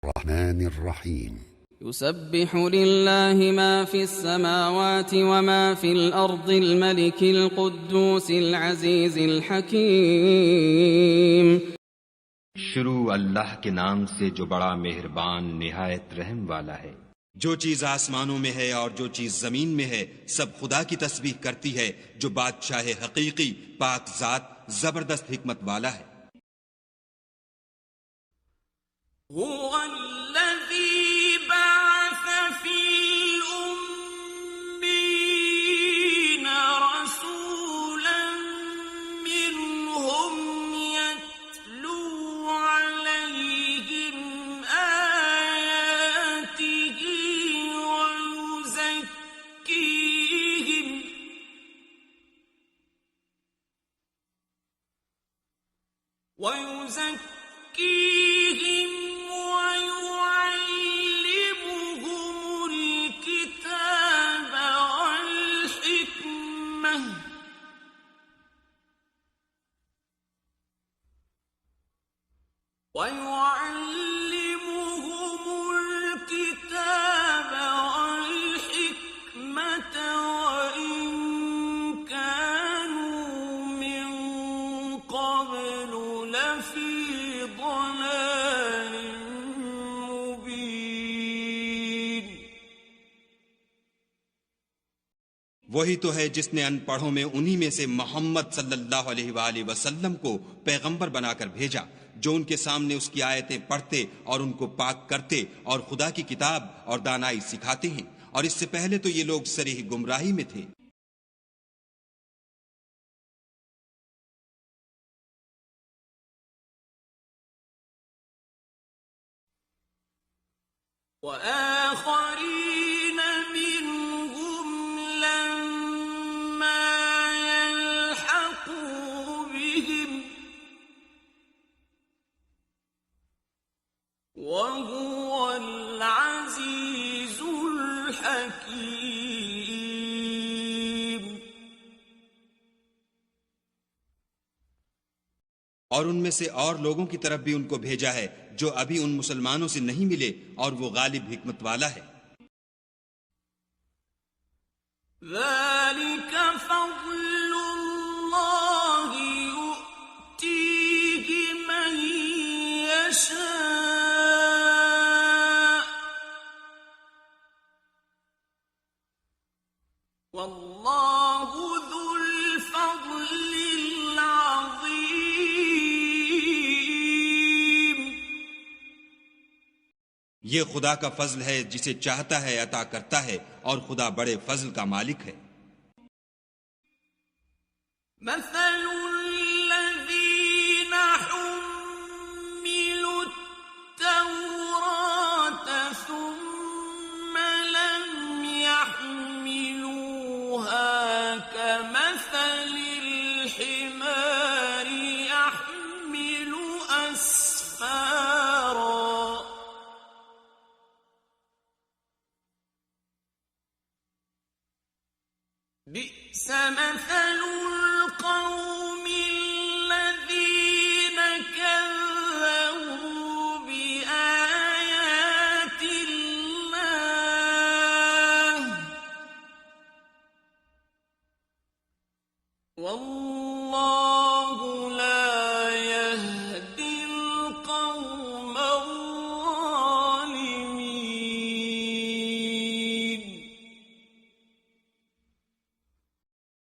الرحمن الرحيم يسبح لله ما في السماوات وما في الأرض الملك القدوس العزيز الحكيم। शुरू अल्लाह के नाम से जो बड़ा मेहरबान निहायत रहम वाला है। जो चीज आसमानों में है और जो चीज जमीन में है सब खुदा की तस्बीह करती है, जो बादशाह हकीकी पाक जात जबरदस्त हिकमत वाला है। वही तो है जिसने अनपढ़ों में उन्हीं में से मोहम्मद सल्लल्लाहु अलैहि वसल्लम को पैगंबर बनाकर भेजा, जो उनके सामने उसकी आयतें पढ़ते और उनको पाक करते और खुदा की किताब और दानाई सिखाते हैं। और इससे पहले तो ये लोग सरीह गुमराही में थे। और उनमें से और लोगों की तरफ भी उनको भेजा है जो अभी उन मुसलमानों से नहीं मिले, और वो गालिब हिकमत वाला है। ये खुदा का फजल है, जिसे चाहता है अता करता है, और खुदा बड़े फजल का मालिक है।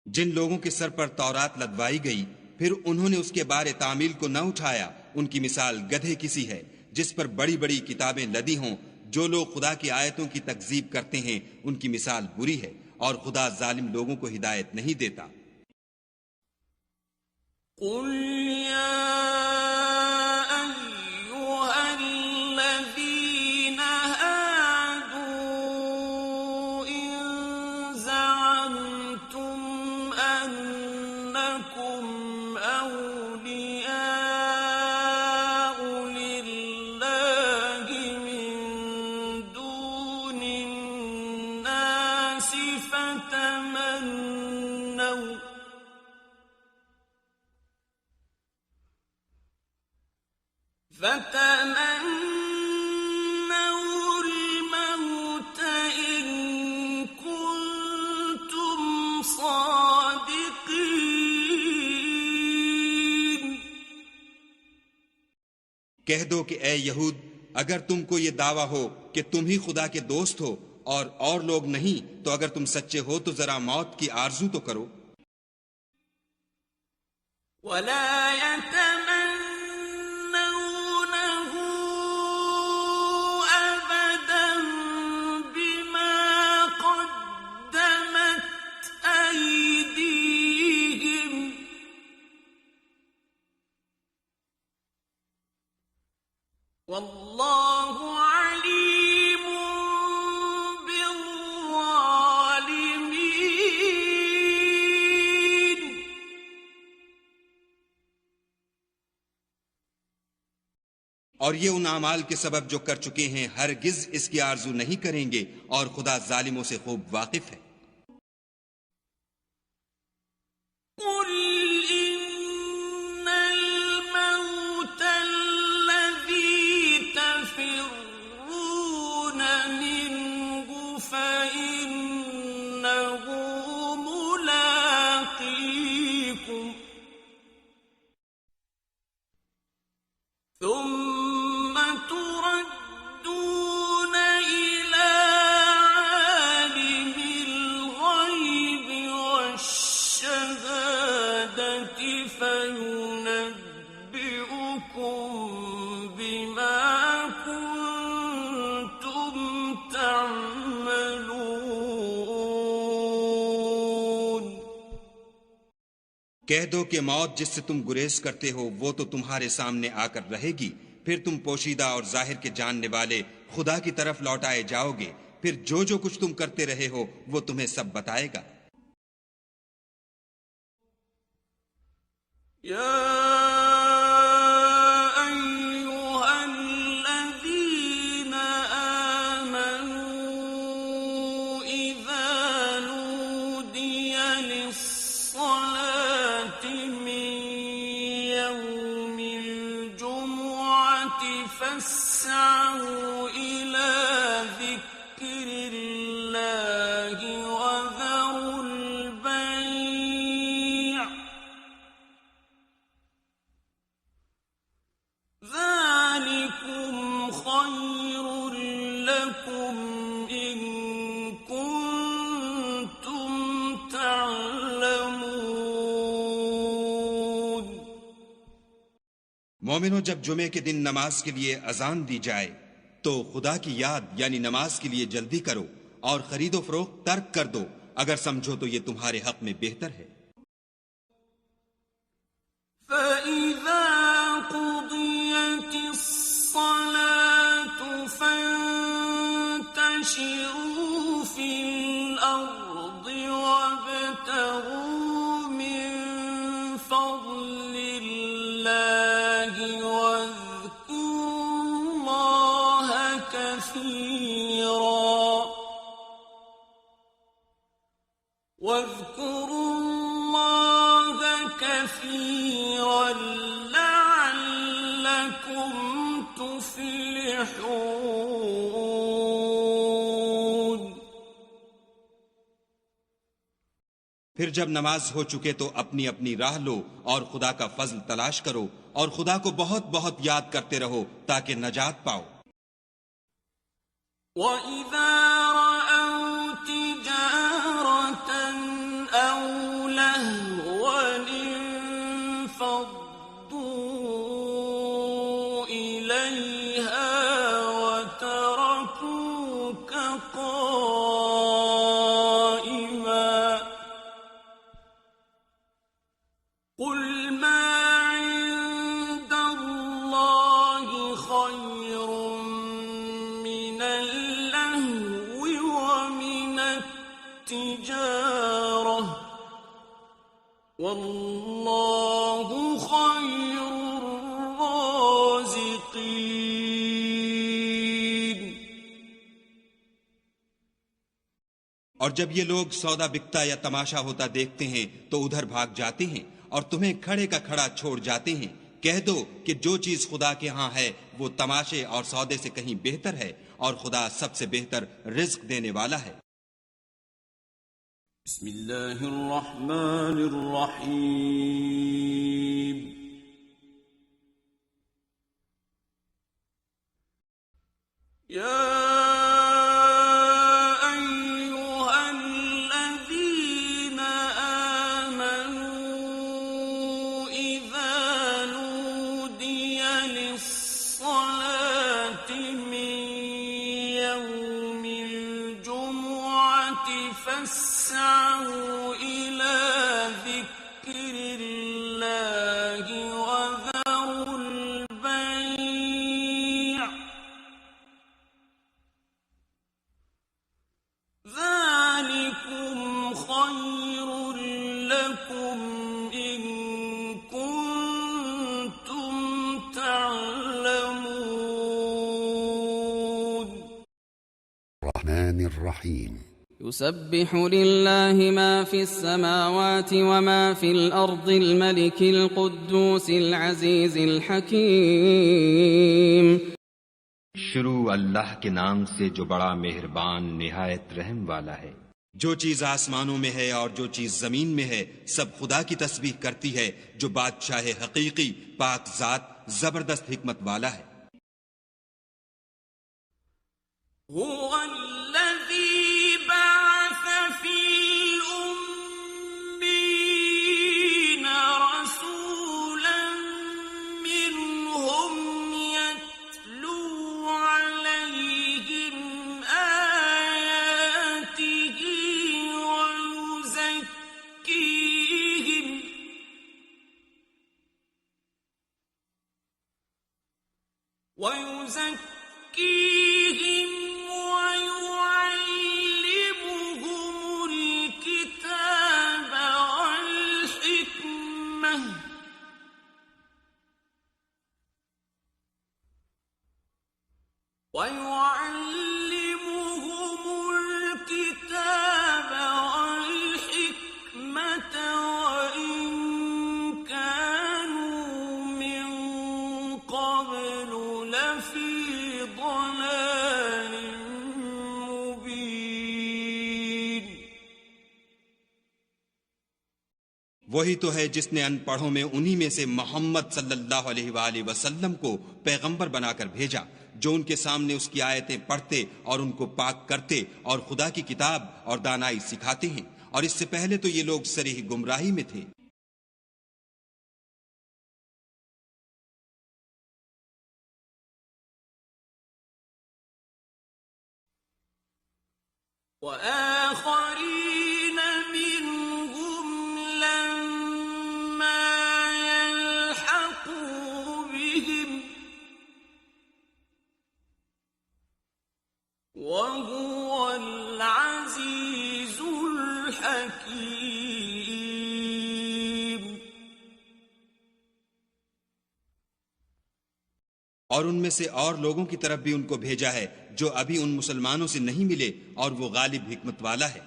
जिन लोगों के सर पर तौरात लगवाई गई, फिर उन्होंने उसके बारे तामील को न उठाया, उनकी मिसाल गधे किसी है जिस पर बड़ी बड़ी किताबें लदी हों। जो लोग खुदा की आयतों की तकजीब करते हैं, उनकी मिसाल बुरी है, और खुदा जालिम लोगों को हिदायत नहीं देता। कह दो कि ए यहूद, अगर तुमको ये दावा हो कि तुम ही खुदा के दोस्त हो और लोग नहीं, तो अगर तुम सच्चे हो तो जरा मौत की आरजू तो करो। वल्लाहु अलीमुम बिज़्ज़ालिमीन। और ये उन अमाल के सबब जो कर चुके हैं हरगिज इसकी आरजू नहीं करेंगे, और खुदा जालिमों से खूब वाकिफ है। ثم تردون إلى عالم الغيب والشهادة فينبئكم بما كنتم تعملون। कह दो कि मौत जिससे तुम गुरेज करते हो वो तो तुम्हारे सामने आकर रहेगी, फिर तुम पोशीदा और जाहिर के जानने वाले खुदा की तरफ लौटाए जाओगे, फिर जो जो कुछ तुम करते रहे हो वो तुम्हें सब बताएगा। فاسعوا إلى ذكر الله وذروا البيع ذلكم خير لكم إن كنتم تعلمون। मोमिनो, जब जुमे के दिन नमाज के लिए अजान दी जाए तो खुदा की याद यानी नमाज के लिए जल्दी करो और खरीदो फरोख्त तर्क कर दो, अगर समझो तो ये तुम्हारे हक में बेहतर है। فإذا قضيت الصلاة فانتشروا في الأرض وابتغوا من فضل الله واذكروا الله كثيرا لعلكم تفلحون। फिर जब नमाज हो चुके तो अपनी अपनी राह लो और खुदा का फजल तलाश करो और खुदा को बहुत बहुत याद करते रहो ताकि नजात पाओ। وَإِذَا رَأَوْا تِجَارَةً أَوْ لَهْوًا انفَضُّوا إِلَيْهَا وَتَرَكُوكَ قَائِمًا قُلْ مَا عِندَ اللَّهِ خَيْرٌ مِّنَ اللَّهْوِ وَمِنَ التِّجَارَةِ وَاللَّهُ خَيْرُ الرَّازِقِينَ। और जब ये लोग सौदा बिकता या तमाशा होता देखते हैं तो उधर भाग जाते हैं और तुम्हें खड़े का खड़ा छोड़ जाते हैं। कह दो कि जो चीज खुदा के यहाँ है वो तमाशे और सौदे से कहीं बेहतर है और खुदा सबसे बेहतर रिज्क देने वाला है। बिस्मिल्लाहिर्रहमानिर्रहीम। يا أيها الذين آمنوا إذا نودي للصلاة من يوم الجمعة فاسعوا إلى ذكر الله وذروا البيع ذلكم خير لكم إن كنتم تعلمون الرحمن الرحيم يسبح لله ما في السماوات وما في الأرض الملك القدوس العزيز الحكيم शुरू अल्लाह के नाम से जो बड़ा मेहरबान निहायत रहम वाला है। जो चीज आसमानों में है और जो चीज जमीन में है सब खुदा की तस्बीह करती है, जो बादशाह हकीकी पाक जात जबरदस्त हिकमत वाला है। هو الذي بعث في الأمين رسولا منهم يتلو عليهم آياته ويزكيهم ويعلمهم الكتاب والحكمة وإن كانوا من قبل لفي ضلال مبين वही तो है जिसने अनपढ़ों में उन्हीं में से मोहम्मद सल्लल्लाहु अलैहि वसल्लम को पैगंबर बनाकर भेजा, जो उनके सामने उसकी आयतें पढ़ते और उनको पाक करते और खुदा की किताब और दानाई सिखाते हैं, और इससे पहले तो ये लोग सरीह गुमराही में थे। وآخرين منهم لما يلحقوا بهم وهو العزيز الحكيم और उनमें से और लोगों की तरफ भी उनको भेजा है जो अभी उन मुसलमानों से नहीं मिले, और वो गालिब हिकमत वाला है।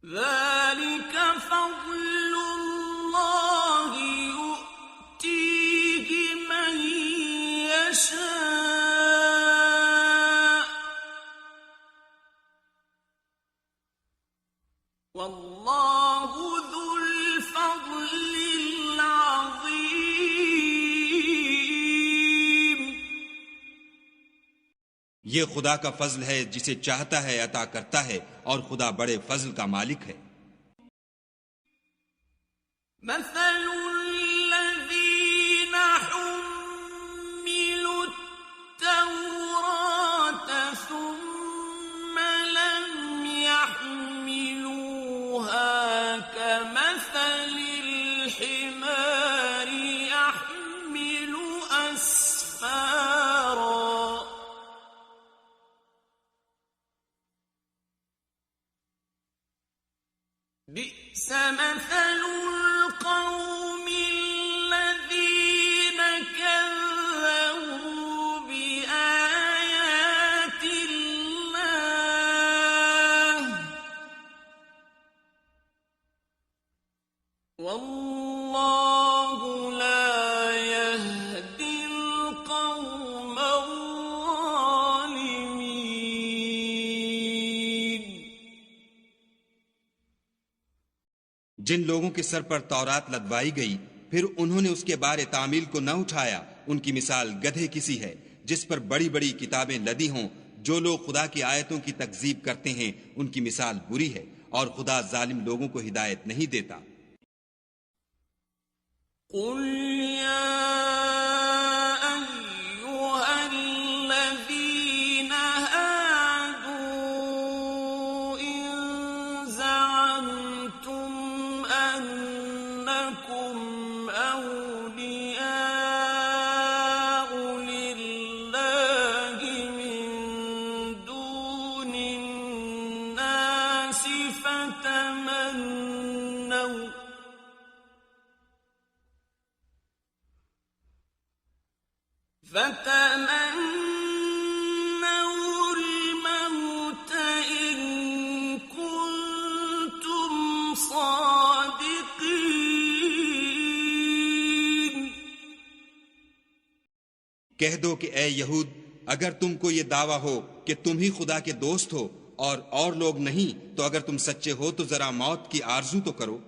ذلك فضل الله يؤتيه من يشاء والله ذو الفضل العظيم ये खुदा का फजल है, जिसे चाहता है अता करता है, और खुदा बड़े फजल का मालिक है। مثل الذين حملوا التوراة ثم لم يحملوها كمثل الحمار يحمل أسفارا بئس مثل القوم الذين كذبوا بآيات الله والله لا يهدي القوم الظالمين जिन लोगों के सर पर तौरात लदवाई गई, फिर उन्होंने उसके बारे तामील को न उठाया। उनकी मिसाल गधे किसी है जिस पर बड़ी बड़ी किताबें लदी हों। जो लोग खुदा की आयतों की तकजीब करते हैं उनकी मिसाल बुरी है, और खुदा जालिम लोगों को हिदायत नहीं देता। فتمنوا الموت إن كنتم صادقين। कह दो कि ए यहूद, अगर तुमको ये दावा हो कि तुम ही खुदा के दोस्त हो और लोग नहीं, तो अगर तुम सच्चे हो तो जरा मौत की आरजू तो करो।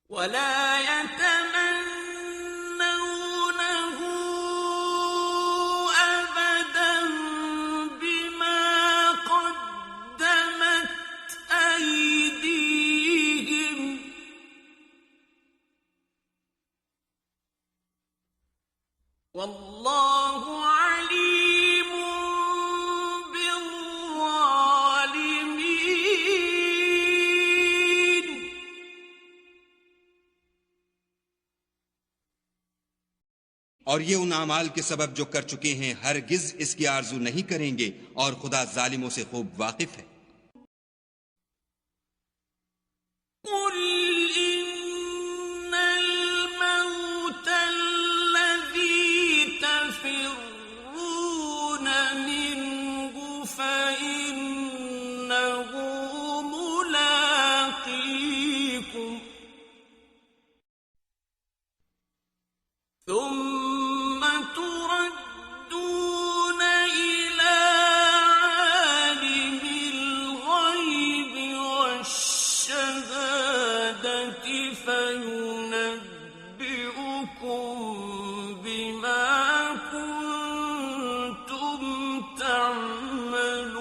ولا يتمنونه أبدا بما قدمت أيديهم والله عليم بالظالمين। और ये उन अमाल के सबब जो कर चुके हैं हरगिज इसकी आरजू नहीं करेंगे, और खुदा जालिमों से खूब वाकिफ है। ثم تردون إلى عالم الغيب والشهادة فينبئكم بما كنتم تعملون।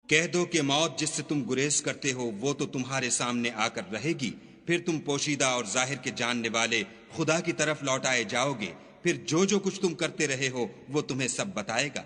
कह दो कि मौत जिससे तुम गुरेज करते हो वो तो तुम्हारे सामने आकर रहेगी, फिर तुम पोशीदा और जाहिर के जानने वाले खुदा की तरफ लौटाए जाओगे। फिर जो जो कुछ तुम करते रहे हो वो तुम्हें सब बताएगा।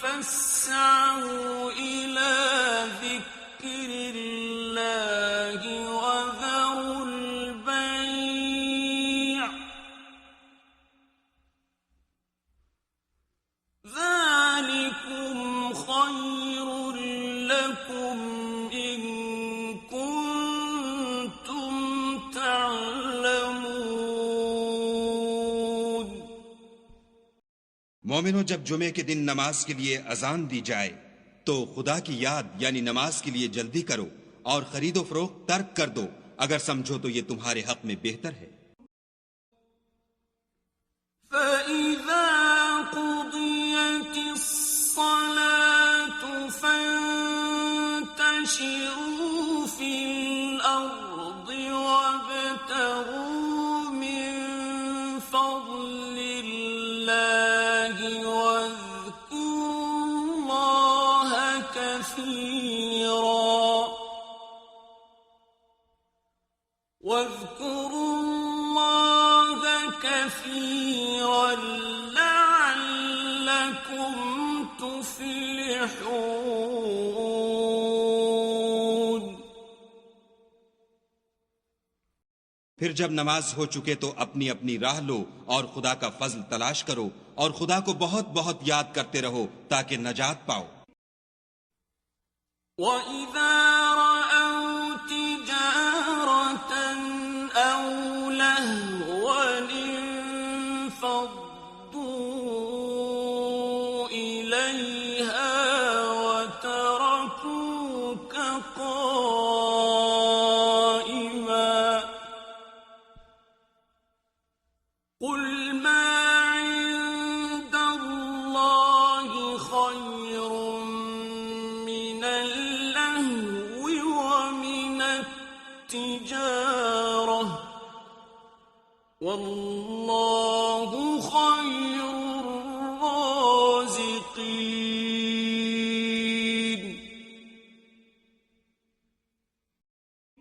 فاسعوا إلى ذكر الله وذروا البيع ذلكم خير لكم إن كنتم تعلمون। मोमिनो, जब जुमे के दिन नमाज के लिए अजान दी जाए तो खुदा की याद यानी नमाज के लिए जल्दी करो और खरीदो फरोख्त तर्क कर दो, अगर समझो तो ये तुम्हारे हक में बेहतर है। فإذا قضيت الصلاة فانتشروا في الأرض وابتغوا من فضل الله واذكروا الله كثيرا لعلكم تفلحون। फिर जब नमाज हो चुके तो अपनी अपनी राह लो और खुदा का फजल तलाश करो और खुदा को बहुत बहुत याद करते रहो ताकि नजात पाओ। وَإِذَا رَأَوْا تِجَارَةً أَوْ لَهْوًا عليها وتركوك قائما قل ما عند الله خير من اللهو ومن التجارة والله خير الرازقين।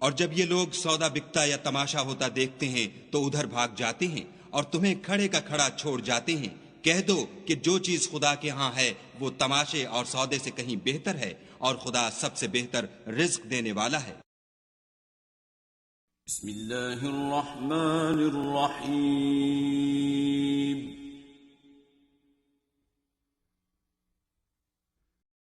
और जब ये लोग सौदा बिकता या तमाशा होता देखते हैं तो उधर भाग जाते हैं और तुम्हें खड़े का खड़ा छोड़ जाते हैं। कह दो कि जो चीज खुदा के यहाँ है वो तमाशे और सौदे से कहीं बेहतर है और खुदा सबसे बेहतर रिज्क देने वाला है। बिस्मिल्लाहिर्रहमानिर्रहीम